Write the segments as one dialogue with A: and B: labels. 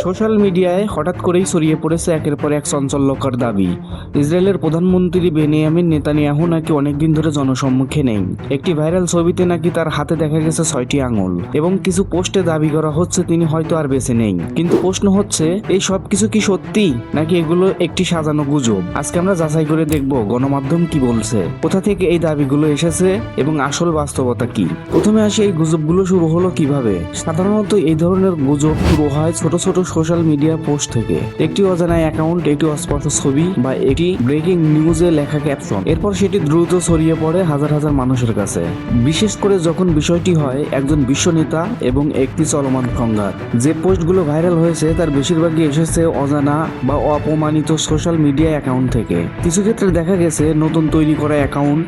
A: Social মিডিয়ায় হঠাৎ করেই ছড়িয়ে পড়েছে একের পর এক চাঞ্চল্যকর দাবি। ইসরায়েলের প্রধানমন্ত্রী বেনিয়ামিন নেতানিয়াহু নাকি অনেকদিন ধরে জনসম্মুখে নেই। একটি ভাইরাল ছবিতে নাকি তার হাতে দেখা গেছে 6টি আঙুল এবং কিছু পোস্টে দাবি করা হচ্ছে তিনি হয়তো আর বেঁচে নেই। কিন্তু প্রশ্ন হচ্ছে, এই সব কিছু কি সত্যি নাকি এগুলো একটি সাজানো গুজব? আজকে আমরা যাচাই করে দেখব গণমাধ্যম কি বলছে, কোথা থেকে এই দাবিগুলো এসেছে এবং আসল বাস্তবতা কি। প্রথমে আসি, এই গুজবগুলো শুরু হলো কিভাবে। সাধারণত এই ধরনের গুজব শুরু হয় ছোট ছোট সোশ্যাল মিডিয়া পোস্ট থেকে। একটি অজানা অ্যাকাউন্ট, একটি অস্পষ্ট ছবি বা একটি ব্রেকিং নিউজে লেখা ক্যাপশন, এরপর সেটি দ্রুত ছড়িয়ে পড়ে হাজার হাজার মানুষের কাছে। বিশেষ করে যখন বিষয়টি হয় একজন বিশ্ব নেতা এবং একটি চলমান সংঘাত। যে পোস্টগুলো ভাইরাল হয়েছে তার বেশিরভাগই এসেছে অজানা বা অপমানিত সোশ্যাল মিডিয়া অ্যাকাউন্ট থেকে। কিছু ক্ষেত্রে দেখা গেছে নতুন তৈরি করা অ্যাকাউন্ট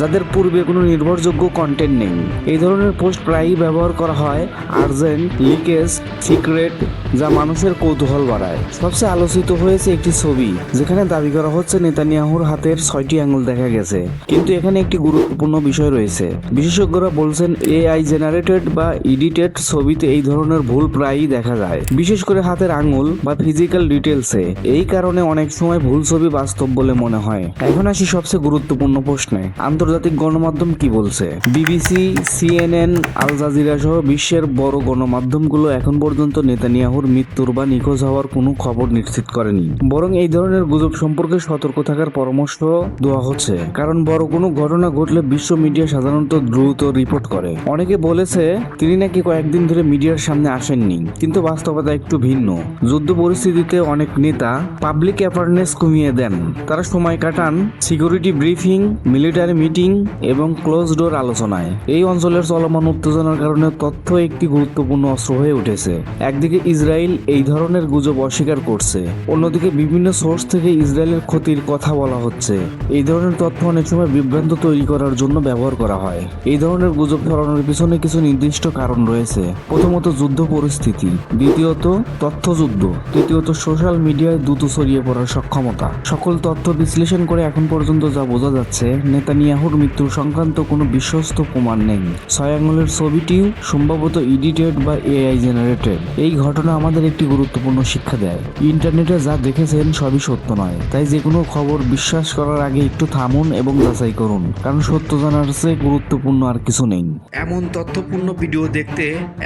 A: যাদের পূর্বে কোনো নির্ভরযোগ্য কন্টেন্ট নেই। এই ধরনের পোস্ট প্রায়ই ব্যবহার করা হয় আর্জেন্ট, লিকেজ, সিক্রেট, যা মানুষের কৌতূহল বাড়ায়। সবচেয়ে আলোচিত হয়েছে একটি ছবি যেখানে দাবি করা হচ্ছে নেতানিয়াহুর হাতের 6টি আঙুল দেখা গেছে। কিন্তু এখানে একটি গুরুত্বপূর্ণ বিষয় রয়েছে। বিশেষজ্ঞরা বলছেন এআই জেনারেটেড বা এডিটেড ছবিতে এই ধরনের ভুল প্রায়ই দেখা যায়, বিশেষ করে হাতের আঙুল বা ফিজিক্যাল ডিটেলসে। এই কারণে অনেক সময় ভুল ছবি বাস্তব বলে মনে হয়। এখন আসি সবচেয়ে গুরুত্বপূর্ণ প্রশ্নে, আন্তর্জাতিক গণমাধ্যম কি বলছে। বিবিসি, সিএনএন, আল জাজিরা সহ বিশ্বের বড় গণমাধ্যমগুলো এখন পর্যন্ত নেতানিয়াহুর মৃত্যুর বা নিখোঁজ হওয়ার কোনো খবর নিশ্চিত করেনি। বরং এই ধরনের গুজব সম্পর্কে সতর্ক থাকার পরামর্শ দেওয়া হচ্ছে, কারণ বড় কোনো ঘটনা ঘটলে বিশ্ব মিডিয়া সাধারণত দ্রুত রিপোর্ট করে। অনেকে বলেছে তিনি নাকি কয়েকদিন ধরে মিডিয়ার সামনে আসেননি, কিন্তু বাস্তবতা একটু ভিন্ন। যুদ্ধ পরিস্থিতিতে অনেক নেতা পাবলিক অ্যাওয়ারনেস কমিয়ে দেন। তারা সময় কাটান সিকিউরিটি ব্রিফিং, মিলিটারি মিটিং এবং ক্লোজ ডোর আলোচনায়। এই অঞ্চলের চলমান উত্তেজনার কারণে তথ্য একটি গুরুত্বপূর্ণ অস্ত্র হয়ে উঠেছে। একদিকে ইসরায়েল এই ধরনের গুজব অস্বীকার করছে, অন্যদিকে বিভিন্ন সোর্স থেকে ইসরায়েলের ক্ষতির কথা বলা হচ্ছে। এই ধরনের তথ্য অনেক সময় বিভ্রান্ত তৈরি করার জন্য ব্যবহার করা হয়। এই ধরনের গুজব ছড়ানোর পিছনে কিছু নির্দিষ্ট কারণ রয়েছে। প্রথমত যুদ্ধ পরিস্থিতি, দ্বিতীয়ত তথ্যযুদ্ধ, তৃতীয়ত সোশ্যাল মিডিয়ায় দ্রুত ছড়িয়ে পড়ার সক্ষমতা। সকল তথ্য বিশ্লেষণ করে এখন পর্যন্ত যা বোঝা যাচ্ছে, নেতানিয়াহুর মৃত্যু সংক্রান্ত কোনো বিশ্বস্ত প্রমাণ নেই। 6 আঙুলের ছবিটিও সম্ভবত এডিটেড বা এআই জেনারেটেড। এই ঘটনা আমাদের একটি গুরুত্বপূর্ণ শিক্ষা দেয়, ইন্টারনেটে যা দেখেছেন সবই সত্য নয়। তাই যে কোনো খবর বিশ্বাস করার আগে একটু থামুন এবং যাচাই করুন, কারণ সত্য জানার চেয়ে গুরুত্বপূর্ণ আর কিছু নেই।
B: এমন তথ্যপূর্ণ ভিডিও দেখতে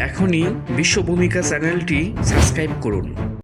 B: এখনই বিশ্ব ভূমিকা চ্যানেলটি সাবস্ক্রাইব করুন।